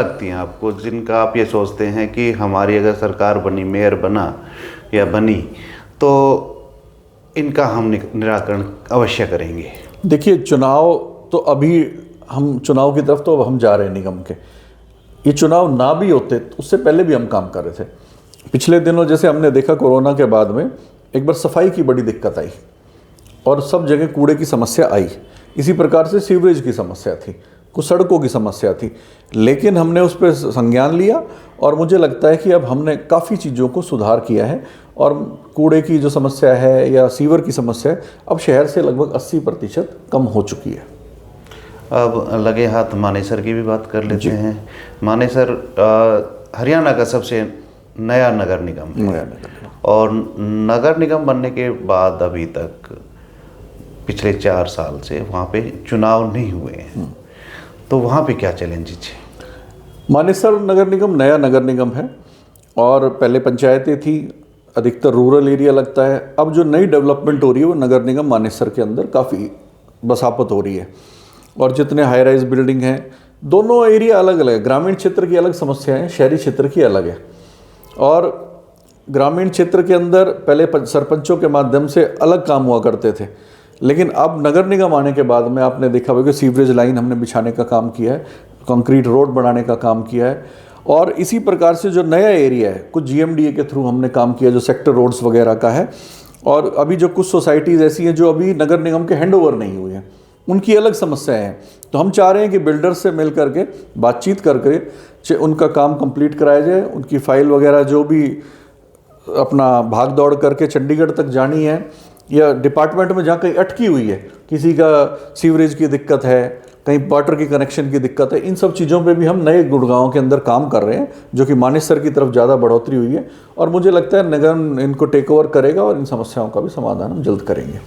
लगती हैं आपको, जिनका आप ये सोचते हैं कि हमारी अगर सरकार बनी, मेयर बना या बनी, तो इनका हम निराकरण अवश्य करेंगे? देखिए, चुनाव तो अभी हम चुनाव की तरफ तो अब हम जा रहे हैं निगम के। ये चुनाव ना भी होते तो उससे पहले भी हम काम कर रहे थे। पिछले दिनों जैसे हमने देखा कोरोना के बाद में एक बार सफाई की बड़ी दिक्कत आई और सब जगह कूड़े की समस्या आई। इसी प्रकार से सीवरेज की समस्या थी, कुछ सड़कों की समस्या थी, लेकिन हमने उस पर संज्ञान लिया और मुझे लगता है कि अब हमने काफ़ी चीज़ों को सुधार किया है और कूड़े की जो समस्या है या सीवर की समस्या है अब शहर से लगभग 80% कम हो चुकी है। अब लगे हाथ मानेसर की भी बात कर लेते हैं। मानेसर हरियाणा का सबसे नया नगर निगम है और नगर निगम बनने के बाद अभी तक पिछले 4 साल से वहाँ पे चुनाव नहीं हुए हैं, तो वहाँ पे क्या चैलेंजेस है? मानेसर नगर निगम नया नगर निगम है और पहले पंचायतें थी, अधिकतर रूरल एरिया लगता है। अब जो नई डेवलपमेंट हो रही है वो नगर निगम मानेसर के अंदर काफ़ी बसापत हो रही है और जितने हाई राइज बिल्डिंग हैं, दोनों एरिया अलग अलग है। ग्रामीण क्षेत्र की अलग समस्याएं हैं, शहरी क्षेत्र की अलग है। और ग्रामीण क्षेत्र के अंदर पहले सरपंचों के माध्यम से अलग काम हुआ करते थे, लेकिन अब नगर निगम आने के बाद में आपने देखा होगा कि सीवरेज लाइन हमने बिछाने का काम किया है, कंक्रीट रोड बनाने का काम किया है और इसी प्रकार से जो नया एरिया है कुछ GMDA के थ्रू हमने काम किया जो सेक्टर रोड्स वगैरह का है। और अभी जो कुछ सोसाइटीज़ ऐसी हैं जो अभी नगर निगम के हैंडओवर नहीं हुए हैं, उनकी अलग समस्याएं हैं। तो हम चाह रहे हैं कि बिल्डर्स से मिल करके बातचीत करके उनका काम कंप्लीट कराया जाए, उनकी फाइल वगैरह जो भी अपना भाग दौड़ करके चंडीगढ़ तक जानी है या डिपार्टमेंट में जहाँ कहीं अटकी हुई है, किसी का सीवरेज की दिक्कत है, कहीं वाटर की कनेक्शन की दिक्कत है, इन सब चीज़ों पे भी हम नए गुड़गांव के अंदर काम कर रहे हैं जो कि मानेसर की तरफ ज़्यादा बढ़ोतरी हुई है और मुझे लगता है नगर इनको टेक ओवर करेगा और इन समस्याओं का भी समाधान हम जल्द करेंगे।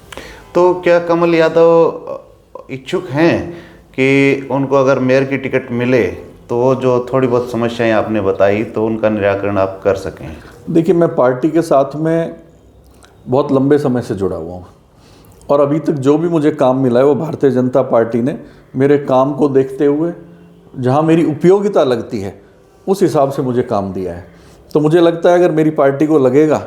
तो क्या कमल यादव इच्छुक हैं कि उनको अगर मेयर की टिकट मिले तो वो जो थोड़ी बहुत समस्याएं आपने बताई तो उनका निराकरण आप कर सकें? देखिए, मैं पार्टी के साथ में बहुत लंबे समय से जुड़ा हुआ हूँ और अभी तक जो भी मुझे काम मिला है वो भारतीय जनता पार्टी ने मेरे काम को देखते हुए जहाँ मेरी उपयोगिता लगती है उस हिसाब से मुझे काम दिया है। तो मुझे लगता है अगर मेरी पार्टी को लगेगा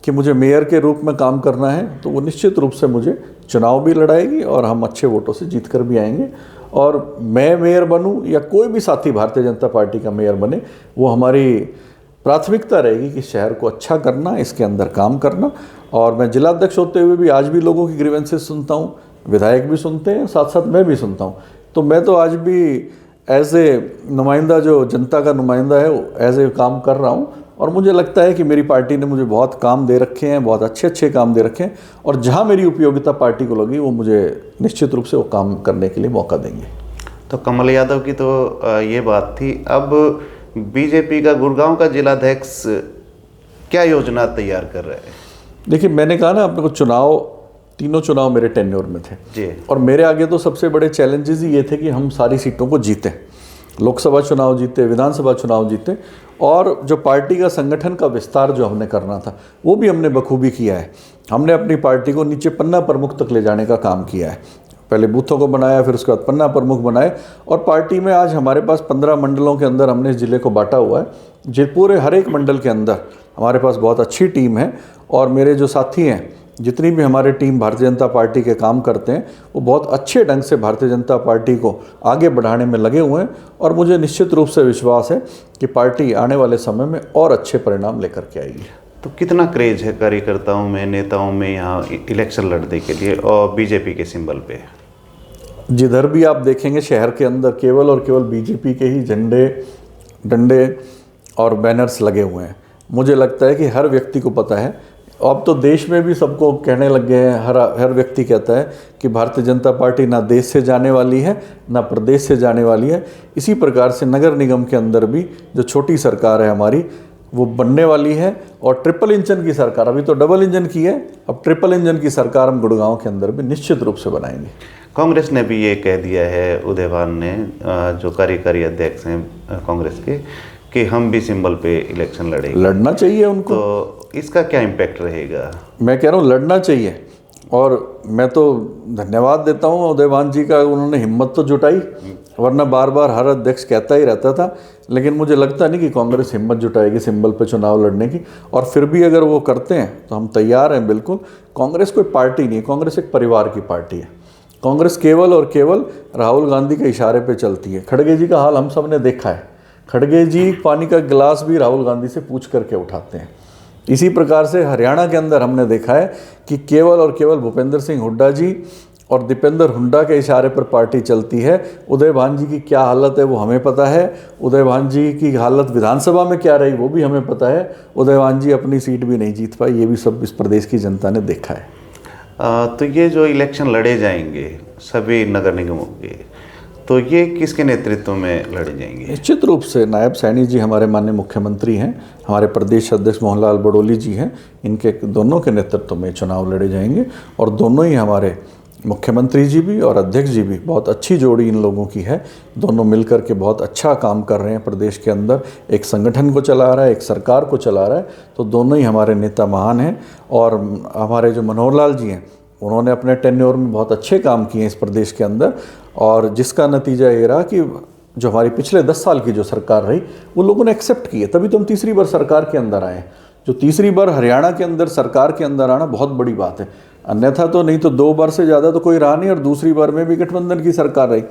कि मुझे मेयर के रूप में काम करना है तो वो निश्चित रूप से मुझे चुनाव भी लड़ाएगी और हम अच्छे वोटों से जीत कर भी आएंगे। और मैं मेयर बनूं या कोई भी साथी भारतीय जनता पार्टी का मेयर बने, वो हमारी प्राथमिकता रहेगी कि शहर को अच्छा करना, इसके अंदर काम करना। और मैं जिलाध्यक्ष होते हुए भी आज भी लोगों की ग्रीवेंसेस सुनता हूँ, विधायक भी सुनते हैं, साथ साथ मैं भी सुनता हूँ। तो मैं तो आज भी एज ए नुमाइंदा, जो जनता का नुमाइंदा है, एज ए काम कर रहा हूँ और मुझे लगता है कि मेरी पार्टी ने मुझे बहुत काम दे रखे हैं, बहुत अच्छे अच्छे काम दे रखे हैं और जहाँ मेरी उपयोगिता पार्टी को लगी वो मुझे निश्चित रूप से वो काम करने के लिए मौका देंगे। तो कमल यादव की तो ये बात थी। अब बीजेपी का गुड़गांव का जिलाध्यक्ष क्या योजना तैयार कर रहे हैं? देखिए, मैंने कहा ना अपने को तीनों चुनाव मेरे टेन्योर में थे जी, और मेरे आगे तो सबसे बड़े चैलेंजेस ही ये थे कि हम सारी सीटों को जीतें, लोकसभा चुनाव जीते, विधानसभा चुनाव जीते और जो पार्टी का संगठन का विस्तार जो हमने करना था वो भी हमने बखूबी किया है। हमने अपनी पार्टी को नीचे पन्ना प्रमुख तक ले जाने का काम किया है। पहले बूथों को बनाया, फिर उसके बाद पन्ना प्रमुख बनाए और पार्टी में आज हमारे पास 15 मंडलों के अंदर हमने इस जिले को बांटा हुआ है। पूरे हर एक मंडल के अंदर हमारे पास बहुत अच्छी टीम है और मेरे जो साथी हैं, जितनी भी हमारे टीम भारतीय जनता पार्टी के काम करते हैं, वो बहुत अच्छे ढंग से भारतीय जनता पार्टी को आगे बढ़ाने में लगे हुए हैं और मुझे निश्चित रूप से विश्वास है कि पार्टी आने वाले समय में और अच्छे परिणाम लेकर के आएगी। तो कितना क्रेज है कार्यकर्ताओं में, नेताओं में यहाँ इलेक्शन लड़ने के लिए और बीजेपी के सिंबल पे? जिधर भी आप देखेंगे शहर के अंदर केवल और केवल बीजेपी के ही झंडे, डंडे और बैनर्स लगे हुए हैं। मुझे लगता है कि हर व्यक्ति को पता है, अब तो देश में भी सबको कहने लग गए हैं, हर व्यक्ति कहता है कि भारतीय जनता पार्टी ना देश से जाने वाली है ना प्रदेश से जाने वाली है। इसी प्रकार से नगर निगम के अंदर भी जो छोटी सरकार है हमारी, वो बनने वाली है और ट्रिपल इंजन की सरकार, अभी तो डबल इंजन की है, अब ट्रिपल इंजन की सरकार हम गुड़गांव के अंदर भी निश्चित रूप से बनाएंगे। कांग्रेस ने भी ये कह दिया है, उदयवान ने, जो कार्यकारी अध्यक्ष हैं कांग्रेस के, कि हम भी सिंबल पे इलेक्शन लड़ेंगे। लड़ना चाहिए उनको। तो इसका क्या इम्पैक्ट रहेगा? मैं कह रहा हूँ लड़ना चाहिए और मैं तो धन्यवाद देता हूँ उदयवान जी का, उन्होंने हिम्मत तो जुटाई वरना बार बार हर अध्यक्ष कहता ही रहता था, लेकिन मुझे लगता नहीं कि कांग्रेस हिम्मत जुटाएगी सिंबल पे चुनाव लड़ने की। और फिर भी अगर वो करते हैं तो हम तैयार हैं बिल्कुल। कांग्रेस कोई पार्टी नहीं है, कांग्रेस एक परिवार की पार्टी है। कांग्रेस केवल और केवल राहुल गांधी के इशारे पे चलती है। खड़गे जी का हाल हम सब ने देखा है। खड़गे जी पानी का गिलास भी राहुल गांधी से पूछ करके उठाते हैं। इसी प्रकार से हरियाणा के अंदर हमने देखा है कि केवल और केवल भूपेंद्र सिंह हुड्डा जी और दीपेंद्र हुड्डा के इशारे पर पार्टी चलती है। उदय भान जी की क्या हालत है वो हमें पता है। उदय भान जी की हालत विधानसभा में क्या रही वो भी हमें पता है। उदय भान जी अपनी सीट भी नहीं जीत पाई, ये भी सब इस प्रदेश की जनता ने देखा है। तो ये जो इलेक्शन लड़े जाएंगे सभी नगर निगमों के, तो ये किसके नेतृत्व में लड़े जाएंगे? निश्चित रूप से नायब सैनी जी हमारे माननीय मुख्यमंत्री हैं, हमारे प्रदेश अध्यक्ष मोहनलाल बड़ोली जी हैं, इनके दोनों के नेतृत्व में चुनाव लड़े जाएंगे। और दोनों ही हमारे मुख्यमंत्री जी भी और अध्यक्ष जी भी, बहुत अच्छी जोड़ी इन लोगों की है। दोनों मिलकर के बहुत अच्छा काम कर रहे हैं प्रदेश के अंदर, एक संगठन को चला रहा है, एक सरकार को चला रहा है। तो दोनों ही हमारे नेता महान हैं। और हमारे जो मनोहर लाल जी हैं, उन्होंने अपने टेन्योर में बहुत अच्छे काम किए हैं इस प्रदेश के अंदर, और जिसका नतीजा ये रहा कि जो हमारी पिछले 10 साल की जो सरकार रही वो लोगों ने एक्सेप्ट की है। तभी तो हम तीसरी बार सरकार के अंदर आए हैं। जो तीसरी बार हरियाणा के अंदर सरकार के अंदर आना बहुत बड़ी बात है। अन्यथा तो नहीं तो 2 बार से ज़्यादा तो कोई रहा नहीं, और दूसरी बार में भी गठबंधन की सरकार रही।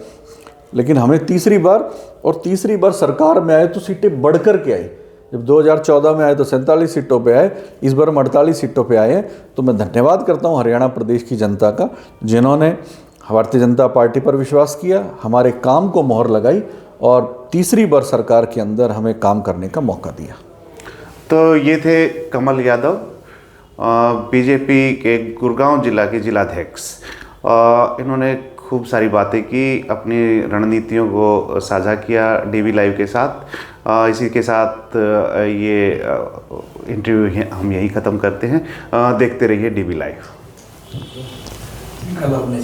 लेकिन हमें तीसरी बार, और तीसरी बार सरकार में आए तो सीटें बढ़ कर के आई। जब 2014 में आए तो 47 सीटों पे आए, इस बार हम 48 सीटों पे आए हैं। तो मैं धन्यवाद करता हूं हरियाणा प्रदेश की जनता का, जिन्होंने भारतीय जनता पार्टी पर विश्वास किया, हमारे काम को मोहर लगाई और तीसरी बार सरकार के अंदर हमें काम करने का मौका दिया। तो ये थे कमल यादव, बीजेपी के गुड़गांव जिला के जिलाध्यक्ष। इन्होंने खूब सारी बातें की, अपनी रणनीतियों को साझा किया डीवी लाइव के साथ। इसी के साथ ये इंटरव्यू हम यहीं ख़त्म करते हैं। देखते रहिए डीवी लाइव।